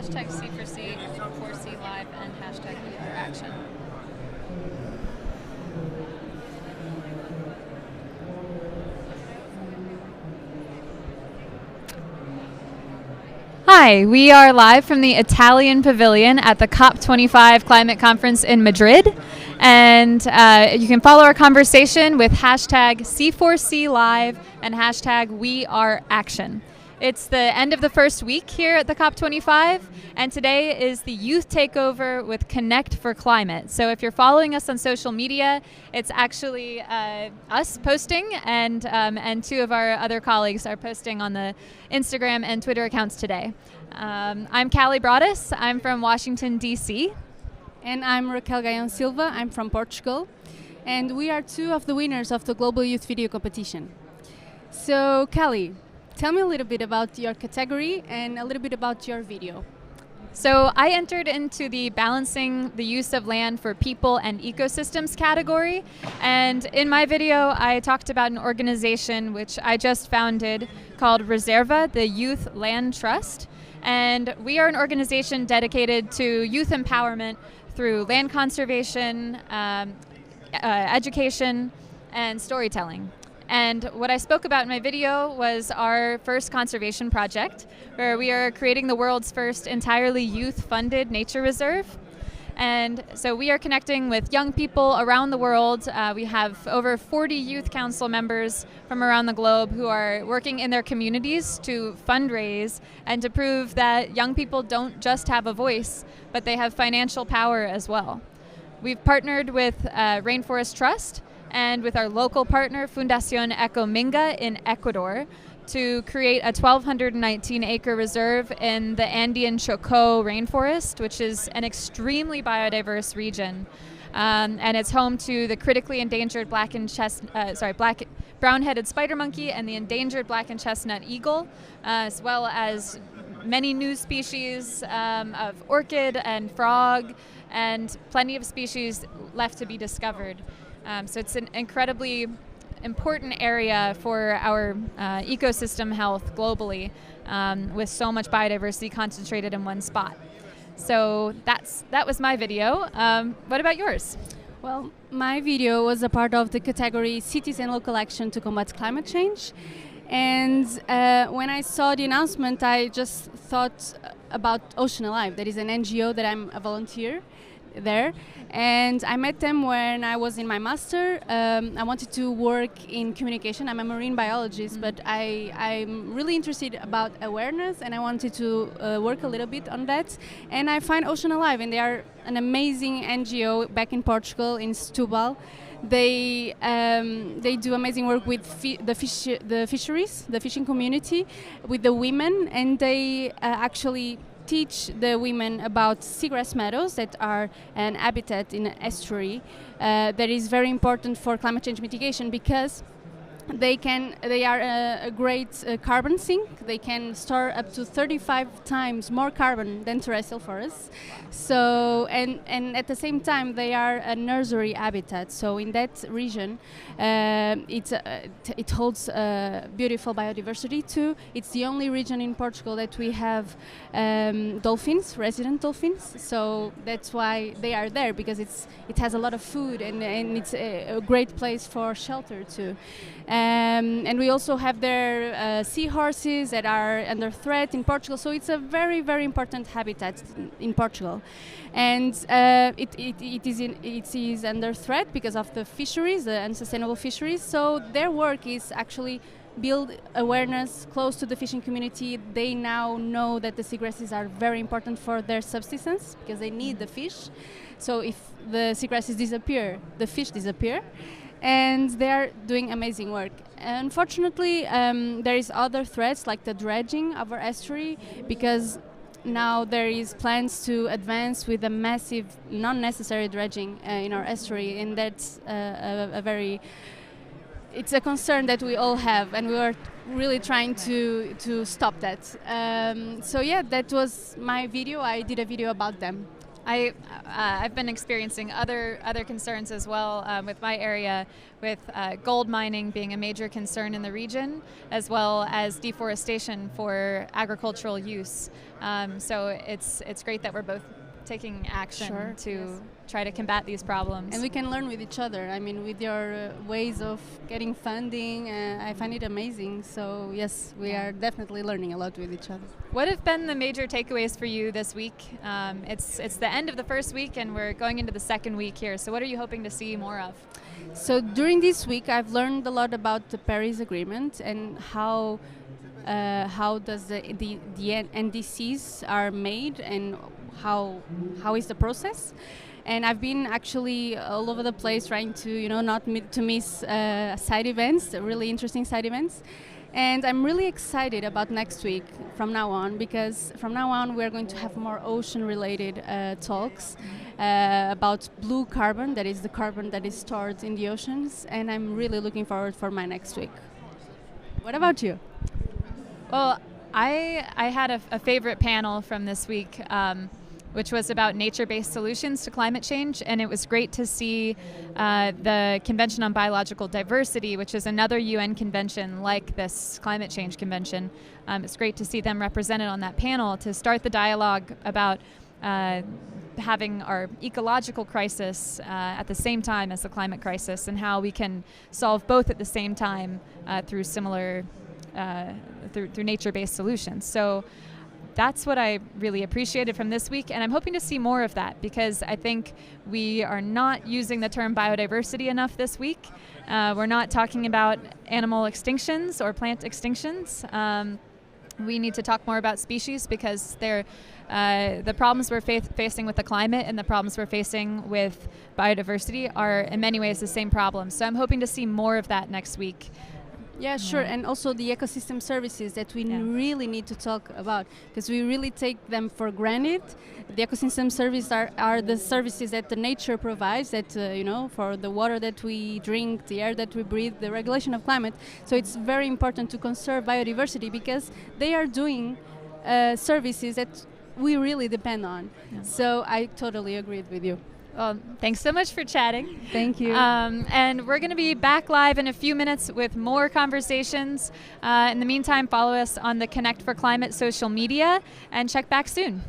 hashtag C4C, 4C Live, and hashtag We Are Action. Hi, we are live from the Italian Pavilion at the COP25 Climate Conference in Madrid. And you can follow our conversation with hashtag C4C Live and hashtag We Are Action. It's the end of the first week here at the COP25, and today is the youth takeover with Connect for Climate. So if you're following us on social media, it's actually us posting, and two of our other colleagues are posting on the Instagram and Twitter accounts today. I'm Callie Broadus. I'm from Washington, D.C. And I'm Raquel Gayon Silva. I'm from Portugal. And we are two of the winners of the Global Youth Video Competition. So, Callie, tell me a little bit about your category and a little bit about your video. So I entered into the Balancing the Use of Land for People and Ecosystems category. And in my video, I talked about an organization which I just founded called Reserva, the Youth Land Trust. And we are an organization dedicated to youth empowerment through land conservation, education, and storytelling. And what I spoke about in my video was our first conservation project, where we are creating the world's first entirely youth-funded nature reserve. And so we are connecting with young people around the world. We have over 40 youth council members from around the globe who are working in their communities to fundraise and to prove that young people don't just have a voice, but they have financial power as well. We've partnered with Rainforest Trust and with our local partner, Fundación Ecominga in Ecuador, to create a 1,219-acre reserve in the Andean Chocó rainforest, which is an extremely biodiverse region. And it's home to the critically endangered brown-headed spider monkey and the endangered black and chestnut eagle, as well as many new species of orchid and frog, and plenty of species left to be discovered. So it's an incredibly important area for our ecosystem health globally, with so much biodiversity concentrated in one spot. So that was my video. What about yours? Well, my video was a part of the category Cities and Local Action to Combat Climate Change. And when I saw the announcement, I just thought about Ocean Alive. That is an NGO that I'm a volunteer there, and I met them when I was in my master. I wanted to work in communication. I'm a marine biologist, but I'm really interested about awareness, and I wanted to work a little bit on that. And I find Ocean Alive, and they are an amazing NGO back in Portugal, in Setúbal. They do amazing work with the fisheries, the fishing community, with the women, and they actually teach the women about seagrass meadows that are an habitat in an estuary that is very important for climate change mitigation, because they are a great carbon sink. They can store up to 35 times more carbon than terrestrial forests. So and at the same time they are a nursery habitat. So in that region, it holds beautiful biodiversity too. It's the only region in Portugal that we have dolphins, resident dolphins. So that's why they are there, because it has a lot of food, and it's a great place for shelter too. And we also have their seahorses that are under threat in Portugal. So it's a very, very important habitat in Portugal. And it is under threat because of the fisheries, the unsustainable fisheries. So their work is actually build awareness close to the fishing community. They now know that the seagrasses are very important for their subsistence, because they need the fish. So if the seagrasses disappear, the fish disappear. And they are doing amazing work. Unfortunately, there is other threats like the dredging of our estuary, because now there is plans to advance with a massive non-necessary dredging in our estuary, and that's it's a concern that we all have, and we are really trying to stop that. So yeah, that was my video. I did a video about them. I've been experiencing other concerns as well with my area, with gold mining being a major concern in the region, as well as deforestation for agricultural use. So it's great that we're both taking action to try to combat these problems. And we can learn with each other. I mean, with your ways of getting funding, I find it amazing. So yes, we are definitely learning a lot with each other. What have been the major takeaways for you this week? It's the end of the first week and we're going into the second week here. So what are you hoping to see more of? So during this week, I've learned a lot about the Paris Agreement and how does the NDCs are made and how is the process. And I've been actually all over the place trying to, not to miss side events, really interesting side events. And I'm really excited about next week from now on, because from now on we're going to have more ocean-related talks about blue carbon, that is the carbon that is stored in the oceans. And I'm really looking forward for my next week. What about you? Well, I had a favorite panel from this week, which was about nature-based solutions to climate change, and it was great to see the Convention on Biological Diversity, which is another UN convention like this climate change convention. It's great to see them represented on that panel to start the dialogue about having our ecological crisis at the same time as the climate crisis, and how we can solve both at the same time through similar through nature-based solutions. So that's what I really appreciated from this week, and I'm hoping to see more of that, because I think we are not using the term biodiversity enough this week. We're not talking about animal extinctions or plant extinctions. We need to talk more about species, because they're the problems we're facing with the climate and the problems we're facing with biodiversity are in many ways the same problems. So I'm hoping to see more of that next week. Yeah, sure. And also the ecosystem services that we really need to talk about, because we really take them for granted. The ecosystem services are the services that the nature provides, that, for the water that we drink, the air that we breathe, the regulation of climate. So it's very important to conserve biodiversity, because they are doing services that we really depend on. Yeah. So I totally agree with you. Well, thanks so much for chatting. Thank you. And we're going to be back live in a few minutes with more conversations. In the meantime, follow us on the Connect for Climate social media and check back soon.